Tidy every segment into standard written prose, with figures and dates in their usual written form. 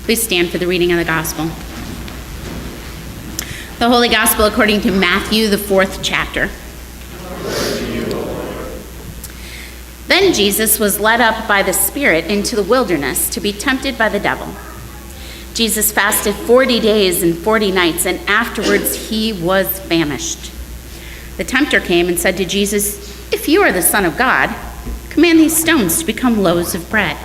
Please stand for the reading of the gospel. The Holy Gospel according to Matthew, the 4th chapter. Then Jesus was led up by the Spirit into the wilderness to be tempted by the devil. Jesus fasted 40 days and 40 nights, and afterwards he was famished. The tempter came and said to Jesus, "If you are the Son of God, command these stones to become loaves of bread."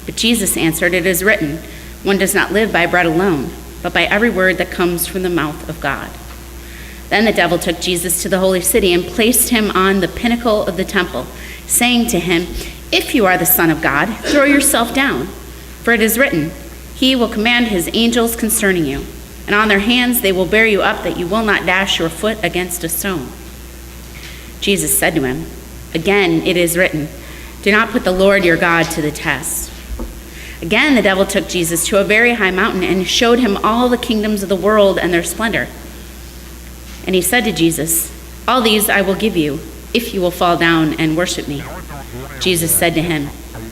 But Jesus answered, "It is written, one does not live by bread alone, but by every word that comes from the mouth of God." Then the devil took Jesus to the holy city and placed him on the pinnacle of the temple, saying to him, "If you are the Son of God, throw yourself down, for it is written, he will command his angels concerning you, and on their hands they will bear you up, that you will not dash your foot against a stone." Jesus said to him, "Again it is written, do not put the Lord your God to the test." Again the devil took Jesus to a very high mountain and showed him all the kingdoms of the world and their splendor. And he said to Jesus, "All these I will give you, if you will fall down and worship me." Jesus said to him,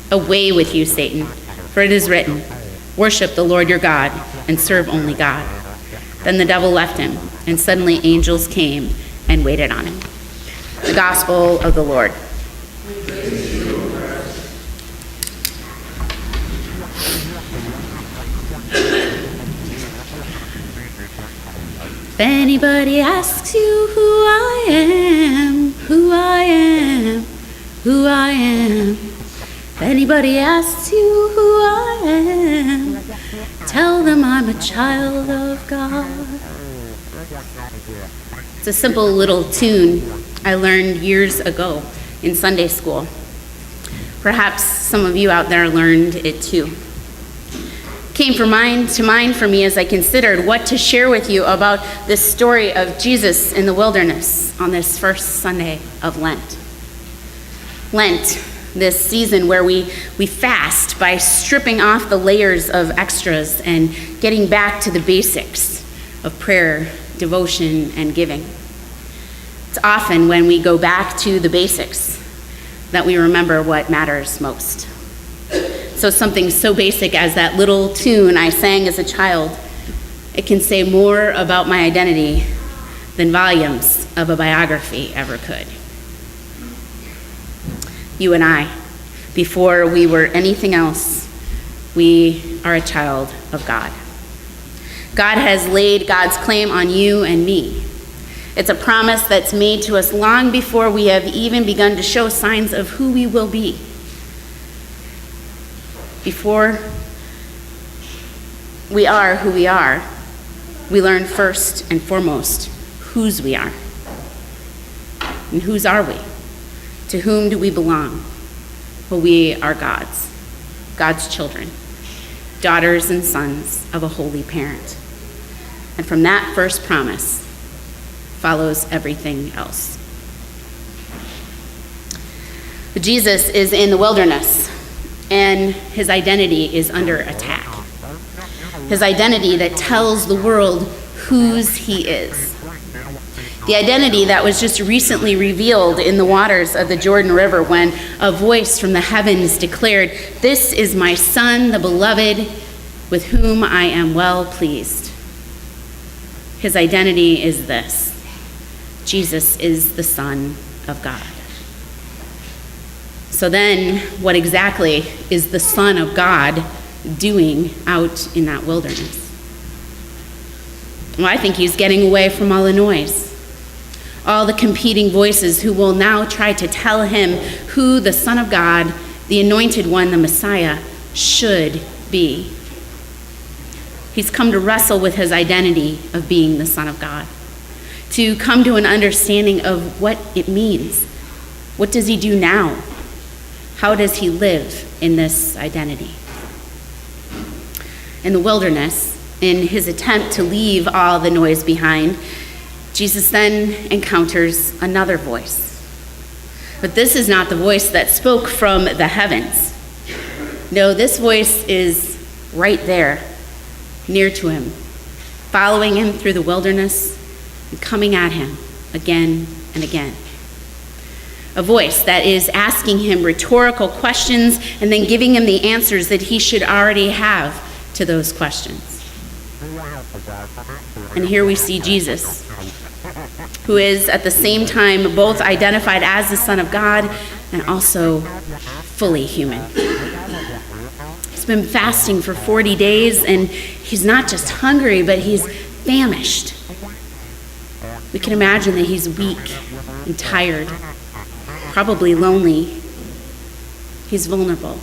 "Away with you, Satan, for it is written, worship the Lord your God and serve only God." Then the devil left him, and suddenly angels came and waited on him. The Gospel of the Lord. If anybody asks you who I am, who I am, who I am. If anybody asks you who I am, tell them I'm a child of God. It's a simple little tune I learned years ago in Sunday school. Perhaps some of you out there learned it too. Came to mind for me as I considered what to share with you about this story of Jesus in the wilderness on this first Sunday of Lent. Lent, this season where we fast by stripping off the layers of extras and getting back to the basics of prayer, devotion, and giving. It's often when we go back to the basics that we remember what matters most. So something so basic as that little tune I sang as a child, it can say more about my identity than volumes of a biography ever could. You and I, before we were anything else, we are a child of God. God has laid God's claim on you and me. It's a promise that's made to us long before we have even begun to show signs of who we will be. Before we are who we are, we learn first and foremost whose we are. And whose are we? To whom do we belong? Well, we are God's children, daughters and sons of a holy parent. And from that first promise follows everything else. But Jesus is in the wilderness, and his identity is under attack. His identity that tells the world whose he is. The identity that was just recently revealed in the waters of the Jordan River when a voice from the heavens declared, "This is my Son, the beloved, with whom I am well pleased." His identity is this: Jesus is the Son of God. So then, what exactly is the Son of God doing out in that wilderness? Well, I think he's getting away from all the noise, all the competing voices who will now try to tell him who the Son of God, the Anointed One, the Messiah, should be. He's come to wrestle with his identity of being the Son of God, to come to an understanding of what it means. What does he do now? How does he live in this identity? In the wilderness, in his attempt to leave all the noise behind, Jesus then encounters another voice. But this is not the voice that spoke from the heavens. No, this voice is right there, near to him, following him through the wilderness and coming at him again and again. A voice that is asking him rhetorical questions and then giving him the answers that he should already have to those questions. And here we see Jesus, who is at the same time both identified as the Son of God and also fully human. He's been fasting for 40 days, and he's not just hungry, but he's famished. We can imagine that he's weak and tired, probably lonely. He's vulnerable.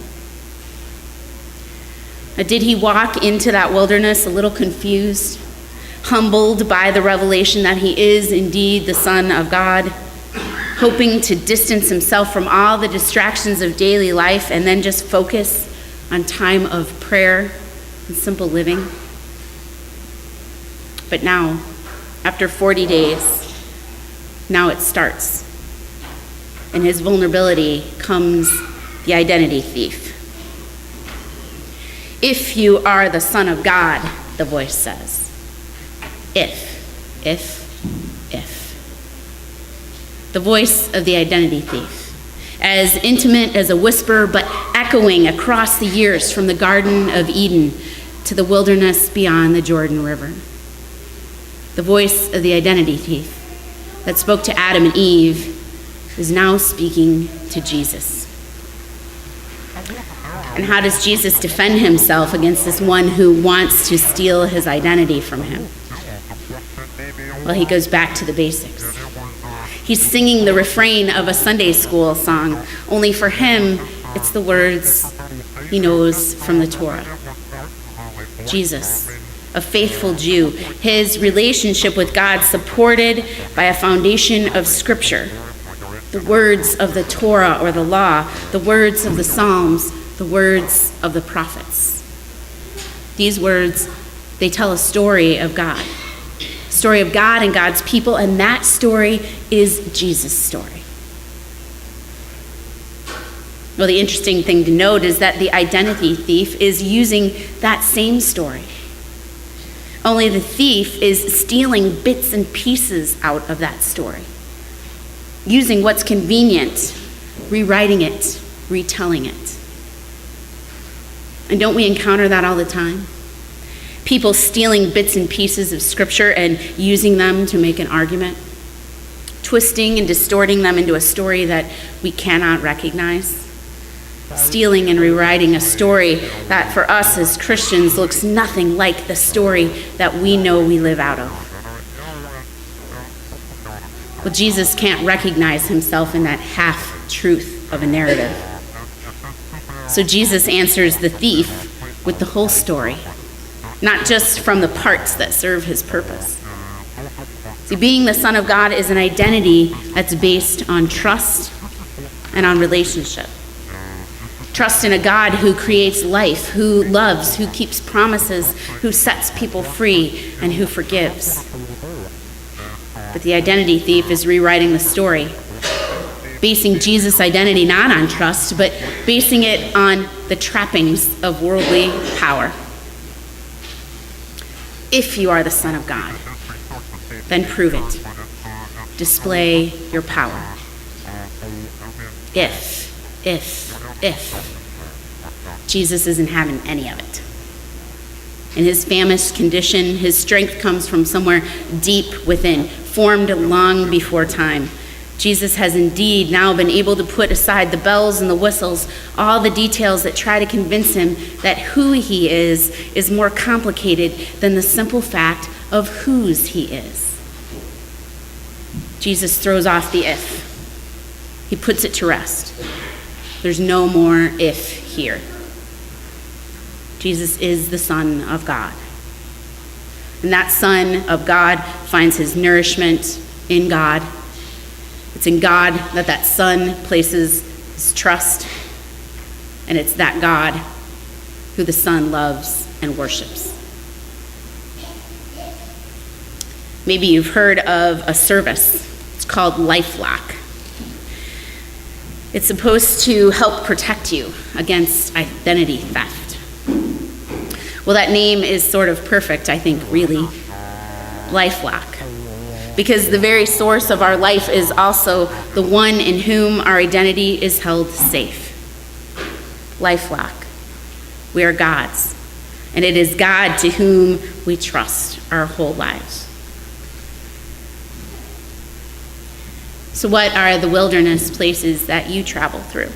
Did he walk into that wilderness a little confused, humbled by the revelation that he is indeed the Son of God, hoping to distance himself from all the distractions of daily life and then just focus on time of prayer and simple living? But now, after 40 days, now it starts. In his vulnerability comes the identity thief. If you are the Son of God, the voice says. If. The voice of the identity thief, as intimate as a whisper, but echoing across the years from the Garden of Eden to the wilderness beyond the Jordan River. The voice of the identity thief that spoke to Adam and Eve is now speaking to Jesus. And how does Jesus defend himself against this one who wants to steal his identity from him? Well, he goes back to the basics. He's singing the refrain of a Sunday school song, only for him, it's the words he knows from the Torah. Jesus, a faithful Jew, his relationship with God supported by a foundation of Scripture, the words of the Torah or the law, the words of the Psalms, the words of the prophets. These words, they tell a story of God. A story of God and God's people, and that story is Jesus' story. Well, the interesting thing to note is that the identity thief is using that same story. Only the thief is stealing bits and pieces out of that story, using what's convenient, rewriting it, retelling it. And don't we encounter that all the time? People stealing bits and pieces of Scripture and using them to make an argument, twisting and distorting them into a story that we cannot recognize, stealing and rewriting a story that for us as Christians looks nothing like the story that we know we live out of. Well, Jesus can't recognize himself in that half-truth of a narrative. So Jesus answers the thief with the whole story, not just from the parts that serve his purpose. See, being the Son of God is an identity that's based on trust and on relationship. Trust in a God who creates life, who loves, who keeps promises, who sets people free, and who forgives. But the identity thief is rewriting the story, basing Jesus' identity not on trust, but basing it on the trappings of worldly power. If you are the Son of God, then prove it. Display your power. If. Jesus isn't having any of it. In his famished condition, his strength comes from somewhere deep within, formed long before time. Jesus has indeed now been able to put aside the bells and the whistles, all the details that try to convince him that who he is more complicated than the simple fact of whose he is. Jesus throws off the if. He puts it to rest. There's no more if here. Jesus is the Son of God. And that Son of God finds his nourishment in God. It's in God that Son places his trust. And it's that God who the Son loves and worships. Maybe you've heard of a service. It's called LifeLock. It's supposed to help protect you against identity theft. Well, that name is sort of perfect, I think, really. LifeLock. Because the very source of our life is also the one in whom our identity is held safe. LifeLock. We are God's. and it is God to whom we trust our whole lives. So what are the wilderness places that you travel through?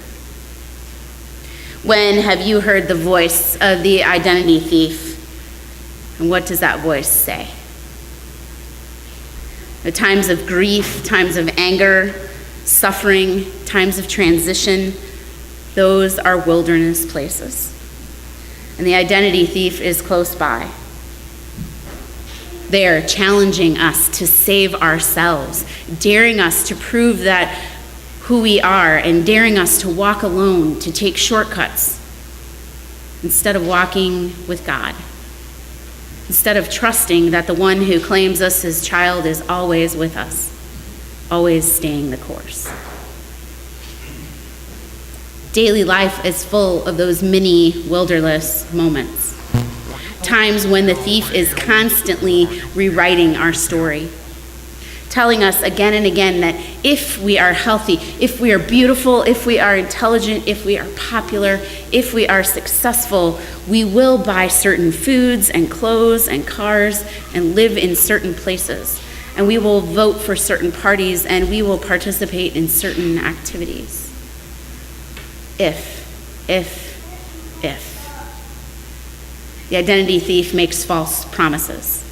When have you heard the voice of the identity thief? And what does that voice say? The times of grief, times of anger, suffering, times of transition, those are wilderness places. And the identity thief is close by. They're challenging us to save ourselves, daring us to prove that who we are, and daring us to walk alone, to take shortcuts, instead of walking with God, instead of trusting that the one who claims us as child is always with us, always staying the course. Daily life is full of those mini wilderness moments. Times when the thief is constantly rewriting our story, telling us again and again that if we are healthy, if we are beautiful, if we are intelligent, if we are popular, if we are successful, we will buy certain foods and clothes and cars and live in certain places. And we will vote for certain parties and we will participate in certain activities. If. The identity thief makes false promises.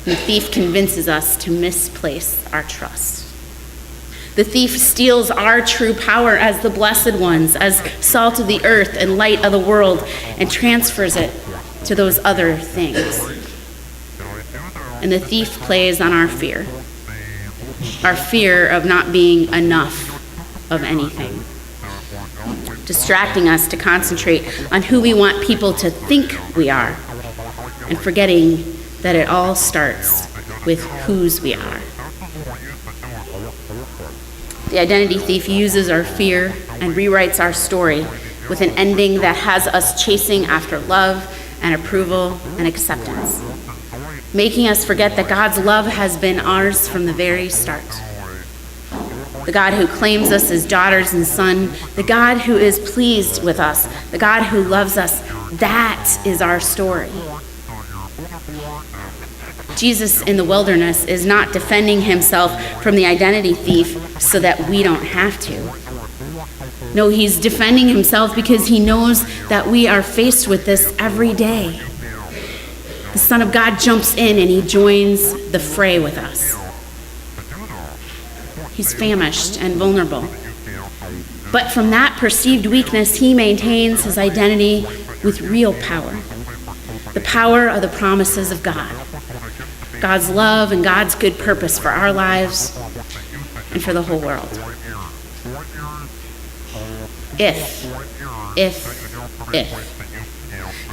The thief convinces us to misplace our trust. The thief steals our true power as the blessed ones, as salt of the earth and light of the world, and transfers it to those other things. And the thief plays on our fear of not being enough of anything, distracting us to concentrate on who we want people to think we are, and forgetting that it all starts with whose we are. The identity thief uses our fear and rewrites our story with an ending that has us chasing after love and approval and acceptance, making us forget that God's love has been ours from the very start. The God who claims us as daughters and sons, the God who is pleased with us, the God who loves us, that is our story. Jesus in the wilderness is not defending himself from the identity thief so that we don't have to. No, he's defending himself because he knows that we are faced with this every day. The Son of God jumps in and he joins the fray with us. He's famished and vulnerable. But from that perceived weakness, he maintains his identity with real power. The power of the promises of God. God's love and God's good purpose for our lives and for the whole world. If.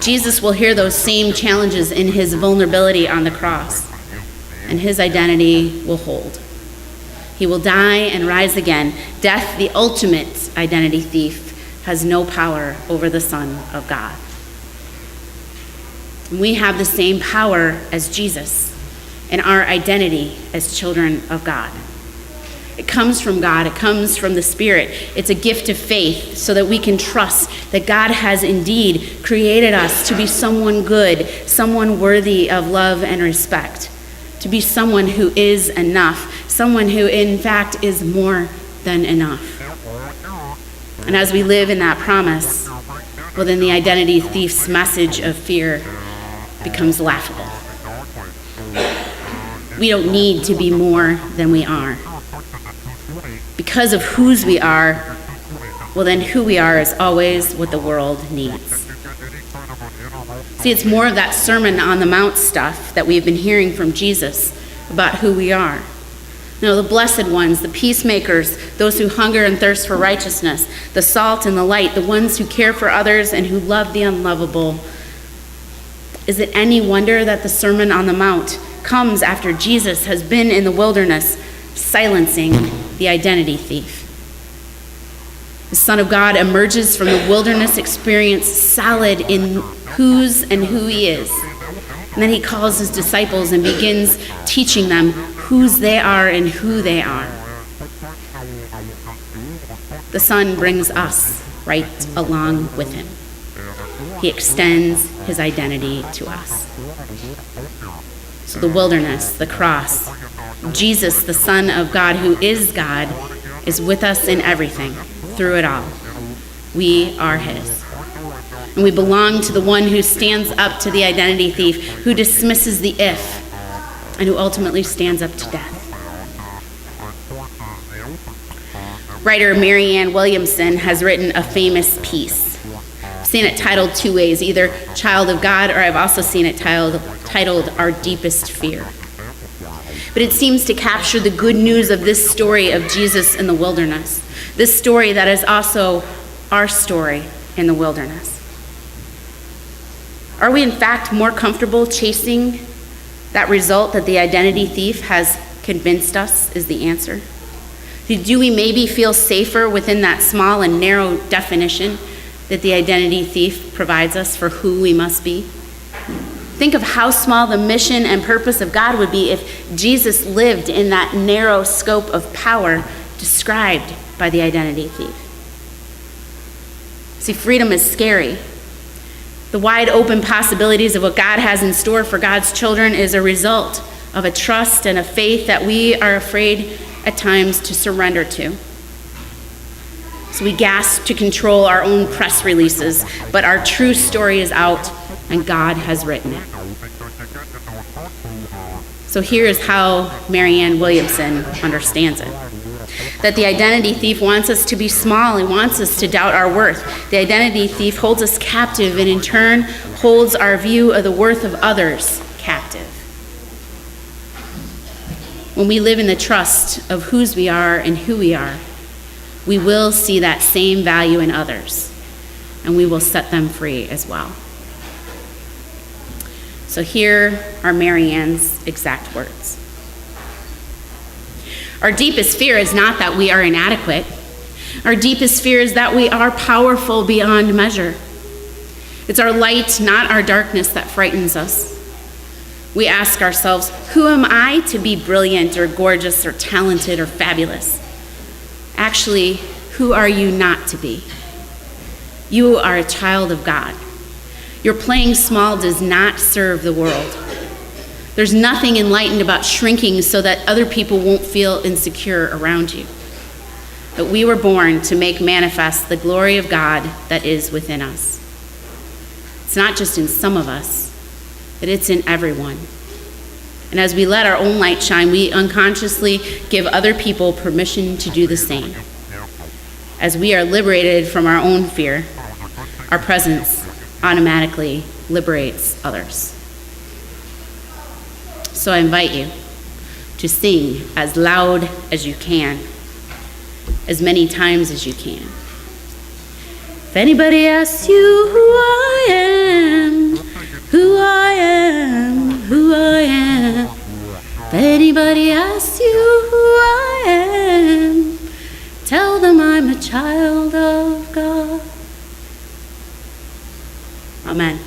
Jesus will hear those same challenges in his vulnerability on the cross, and his identity will hold. He will die and rise again. Death, the ultimate identity thief, has no power over the Son of God. And we have the same power as Jesus in our identity as children of God. It comes from God. It comes from the Spirit. It's a gift of faith so that we can trust that God has indeed created us to be someone good, someone worthy of love and respect, to be someone who is enough, someone who in fact is more than enough. And as we live in that promise, well, then the identity thief's message of fear becomes laughable. We don't need to be more than we are. Because of whose we are, well, then who we are is always what the world needs. See, it's more of that Sermon on the Mount stuff that we've been hearing from Jesus about who we are. You know, the blessed ones, the peacemakers, those who hunger and thirst for righteousness, the salt and the light, the ones who care for others and who love the unlovable. Is it any wonder that the Sermon on the Mount comes after Jesus has been in the wilderness silencing the identity thief? The Son of God emerges from the wilderness experience solid in whose and who he is. And then he calls his disciples and begins teaching them whose they are and who they are. The Son brings us right along with him. he extends his identity to us. So the wilderness, the cross, Jesus, the Son of God, who is God, is with us in everything, through it all. We are his. And we belong to the one who stands up to the identity thief, who dismisses the if, and who ultimately stands up to death. Writer Marianne Williamson has written a famous piece. I've seen it titled two ways, either Child of God, or I've also seen it titled Our Deepest Fear. But it seems to capture the good news of this story of Jesus in the wilderness, this story that is also our story in the wilderness. Are we in fact more comfortable chasing that result that the identity thief has convinced us is the answer? Do we maybe feel safer within that small and narrow definition that the identity thief provides us for who we must be? Think of how small the mission and purpose of God would be if Jesus lived in that narrow scope of power described by the identity thief. See, freedom is scary. The wide open possibilities of what God has in store for God's children is a result of a trust and a faith that we are afraid at times to surrender to. So we gasp to control our own press releases, but our true story is out and God has written it. So here is how Marianne Williamson understands it. That the identity thief wants us to be small. He wants us to doubt our worth. The identity thief holds us captive and in turn holds our view of the worth of others captive. When we live in the trust of whose we are and who we are, we will see that same value in others, and we will set them free as well. So here are Marianne's exact words. Our deepest fear is not that we are inadequate. Our deepest fear is that we are powerful beyond measure. It's our light, not our darkness, that frightens us. We ask ourselves, who am I to be brilliant or gorgeous or talented or fabulous? Actually, who are you not to be? You are a child of God. Your playing small does not serve the world. There's nothing enlightened about shrinking so that other people won't feel insecure around you. But we were born to make manifest the glory of God that is within us. It's not just in some of us, but it's in everyone. And as we let our own light shine, we unconsciously give other people permission to do the same. As we are liberated from our own fear, our presence automatically liberates others. So I invite you to sing as loud as you can, as many times as you can. If anybody asks you who I am, who I am, who I am. If anybody asks you who I am, tell them I'm a child of God. Amen.